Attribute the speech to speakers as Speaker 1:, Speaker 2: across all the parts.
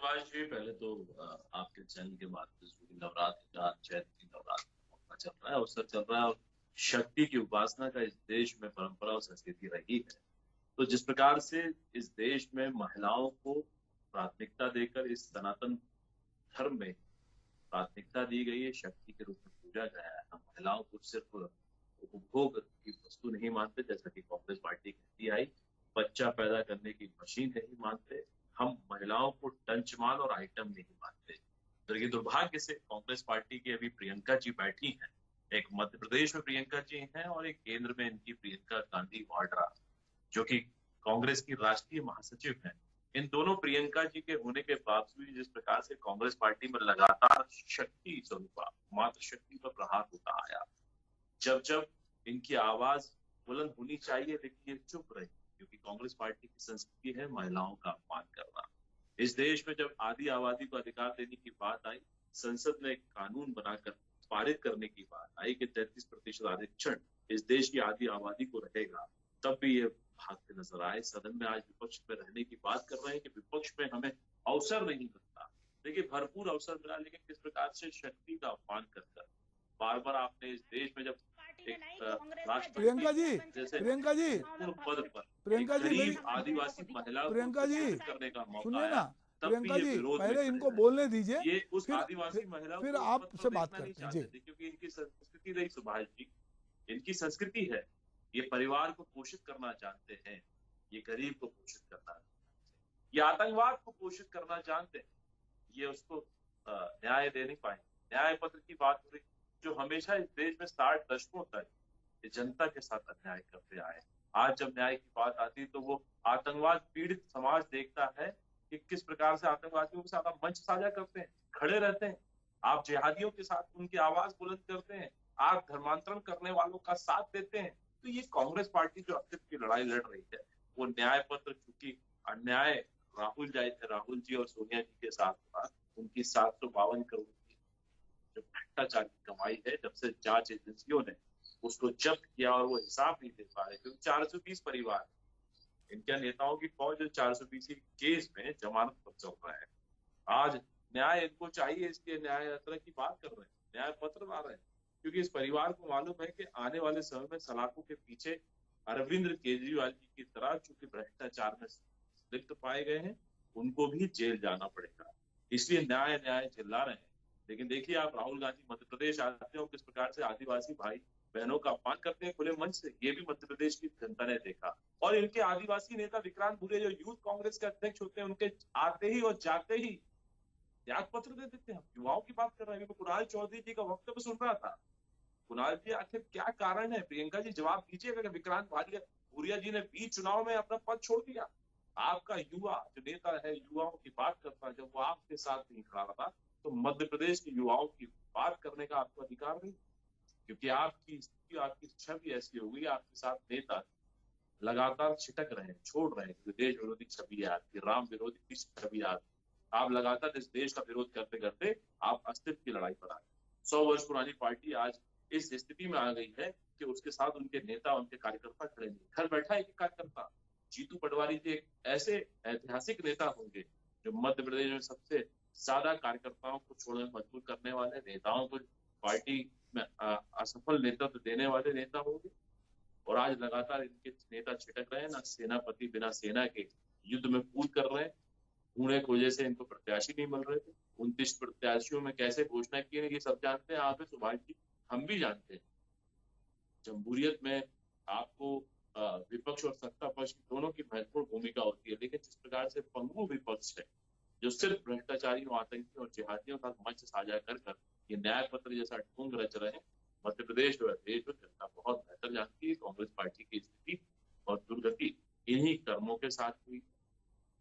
Speaker 1: सुभाष जी, पहले तो आपके चैनल के माध्यम से नवरात्र का चैत्र की नवरात्र का चल रहा है, अवसर चल रहा है और शक्ति की उपासना का इस देश में परंपरा और संस्कृति रही है। तो जिस प्रकार से इस देश में महिलाओं को प्राथमिकता देकर इस सनातन धर्म में प्राथमिकता दी गई है, शक्ति के रूप में पूजा गया है। हम महिलाओं को सिर्फ उपभोग की वस्तु नहीं मानते, जैसा कि कांग्रेस पार्टी कहती आई, बच्चा पैदा करने की मशीन नहीं मानते। हम महिलाओं को टंचमान और आइटम नहीं मानते। तो ये दुर्भाग्य से कांग्रेस पार्टी की अभी प्रियंका जी बैठी हैं, एक मध्य प्रदेश में प्रियंका जी हैं और एक केंद्र में इनकी प्रियंका गांधी वाड्रा, जो कि कांग्रेस की राष्ट्रीय महासचिव हैं। इन दोनों प्रियंका जी के होने के बावजूद जिस प्रकार से कांग्रेस पार्टी में लगातार शक्ति स्वरूपा मात्र शक्ति पर प्रहार होता आया, जब जब इनकी आवाज बुलंद होनी चाहिए लेकिन ये चुप रहे, क्योंकि कांग्रेस पार्टी की संस्कृति है महिलाओं का अपमान करना। इस देश में जब आदि आबादी को अधिकार देने की बात आई, संसद ने एक कानून बनाकर पारित करने की बात आई कि 33% आरक्षण इस देश की आदि आबादी को रहेगा, तब भी ये भागते नजर आए। सदन में आज विपक्ष में रहने की बात कर रहे हैं कि विपक्ष में हमें अवसर नहीं मिलता। देखिए, भरपूर अवसर मिला, लेकिन किस प्रकार से शक्ति का अपमान कर बार बार आपने इस देश में जब
Speaker 2: प्रियंका जी
Speaker 1: पद पर
Speaker 2: प्रियंका जी मेरी
Speaker 1: आदिवासी महिला
Speaker 2: प्रियंका जी
Speaker 1: करने का मौका
Speaker 2: सुनिए
Speaker 1: आया,
Speaker 2: ना,
Speaker 1: तब
Speaker 2: प्रियंका
Speaker 1: भी ये
Speaker 2: जी
Speaker 1: विरोध में
Speaker 2: पहले
Speaker 1: खड़े
Speaker 2: इनको
Speaker 1: रहे।
Speaker 2: बोलने दीजिए,
Speaker 1: ये उस
Speaker 2: फिर
Speaker 1: आदिवासी महिला
Speaker 2: फिर
Speaker 1: को
Speaker 2: आपसे बात
Speaker 1: देखना नहीं
Speaker 2: करते हैं जी।
Speaker 1: चाहते थे, क्योंकि इनकी संस्कृति रही सुभाष जी, इनकी संस्कृति है। ये परिवार को पोषित करना जानते हैं, ये गरीब को पोषित करना जानते हैं, ये आतंकवाद को पोषित करना जानते हैं, ये उसको न्याय दे नहीं पाए। न्याय पत्र की बात हो रही, जो हमेशा इस देश में 60 दशकों तक ये जनता के साथ अन्याय करते आए। आज जब न्याय की बात आती है तो वो आतंकवाद पीड़ित समाज देखता है कि किस प्रकार से आतंकवादियों के साथ आप मंच साझा करते हैं, खड़े रहते हैं, आप जिहादियों के साथ उनकी आवाज बुलंद करते हैं, आप धर्मांतरण करने वालों का साथ देते हैं। तो ये कांग्रेस पार्टी जो अस्तित्व की लड़ाई लड़ रही है, वो न्याय पत्र, चूंकि अन्याय राहुल जी और सोनिया जी के साथ हुआ, उनकी 752 करोड़ की जो भ्रष्टाचार की कमाई है, जब से जांच एजेंसियों ने उसको जब्त किया और वो हिसाब नहीं दे पा रहे, क्योंकि 420 परिवार इनके नेताओं की फौज 420 केस में जमानत पर चल रहा है। आज न्याय इनको चाहिए, इसलिए न्याय यात्रा की बात कर रहे हैं, न्याय पत्र ला रहे हैं, क्योंकि इस परिवार को मालूम है कि आने वाले समय में सलाखों के पीछे अरविंद केजरीवाल जी की तरह चूंकि भ्रष्टाचार में लिप्त पाए गए हैं, उनको भी जेल जाना पड़ेगा, इसलिए न्याय न्याय चिल्ला रहे हैं। लेकिन देखिए, आप राहुल गांधी मध्य प्रदेश आते हो, किस प्रकार से आदिवासी भाई बहनों का अपमान करते हैं खुले मंच से, ये भी मध्य प्रदेश की जनता ने देखा। और इनके आदिवासी नेता विक्रांत भूरे जो यूथ कांग्रेस के अध्यक्ष होते हैं, उनके आते ही और जाते ही त्याग पत्र दे देते हैं। युवाओं की बात कर रहे हैं, कुणाल चौधरी जी का वक्तव्य सुन रहा था। कुणाल जी, आखिर क्या कारण है? प्रियंका जी जवाब दीजिएगा। विक्रांत भूरिया जी ने बीच चुनाव में अपना पद छोड़ दिया। आपका युवा जो नेता है, युवाओं की बात करता है, जब वो आपके साथ नहीं खड़ा रहा, तो मध्य प्रदेश के युवाओं की बात करने का आपको अधिकार नहीं, क्योंकि आपकी छवि ऐसी हो गई, आपके साथ नेता लगातार छिटक रहे हैं, छोड़ रहे हैं। देश विरोधी छवि है आपकी, राम विरोधी छवि है आपकी। आप लगातार इस देश का विरोध करते करते आप अस्तित्व की लड़ाई पर आ गए। 100 वर्ष पुरानी पार्टी आज इस स्थिति में आ गई है कि उसके साथ उनके नेता, उनके कार्यकर्ता खड़े नहीं। घर बैठा एक कार्यकर्ता जीतू पटवारी जी एक ऐसे ऐतिहासिक नेता होंगे जो मध्य प्रदेश में सबसे ज्यादा कार्यकर्ताओं को छोड़ने मजबूर करने वाले, नेताओं को पार्टी में असफल नेतृत्व देने वाले नेता होंगे। और आज लगातार इनके नेता छिटक रहे हैं, ना सेनापति बिना सेना के युद्ध में कूद कर रहे हैं। पुणे की वजह से इनको प्रत्याशी नहीं मिल रहे थे। 29 प्रत्याशियों में कैसे घोषणा की, ये सब जानते हैं आप, सुभाष जी, हम भी जानते हैं। जमहूरियत में आपको विपक्ष और सत्ता पक्ष दोनों की महत्वपूर्ण भूमिका होती है, लेकिन जिस प्रकार से पंगु विपक्ष है जो सिर्फ भ्रष्टाचारियों, आतंकियों और जिहादियों का मंच साझा कर ये न्याय पत्र जैसा ढोंग रच रहे हैं, मध्य प्रदेश और देश में जनता बहुत बेहतर जानती है कांग्रेस पार्टी की स्थिति और दुर्गति इन्हीं कर्मों के साथ हुई।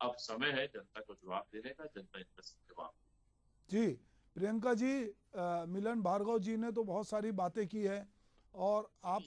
Speaker 1: अब समय है जनता को जवाब देने का, जनता इनका जवाब
Speaker 2: जी। प्रियंका जी, मिलन भार्गव जी ने तो बहुत सारी बातें की है और आप